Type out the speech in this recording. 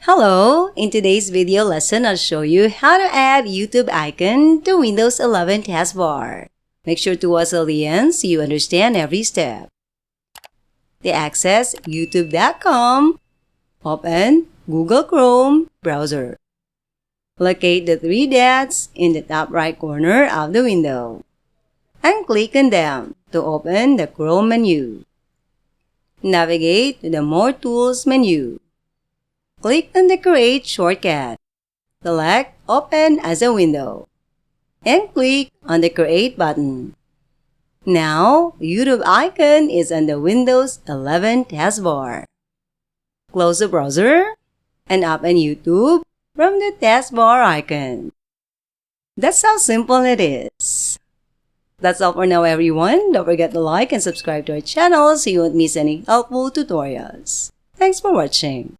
Hello! In today's video lesson, I'll show you how to add YouTube icon to Windows 11 taskbar. Make sure to watch till the end so you understand every step. To access youtube.com, open Google Chrome browser. Locate the three dots in the top right corner of the window and click on them to open the Chrome menu. Navigate to the More Tools menu. Click on the Create shortcut. Select Open as a window and click on the Create button. Now, YouTube icon is on the Windows 11 taskbar. Close the browser and open YouTube from the taskbar icon. That's how simple it is. That's all for now, everyone. Don't forget to like and subscribe to our channel so you won't miss any helpful tutorials. Thanks for watching.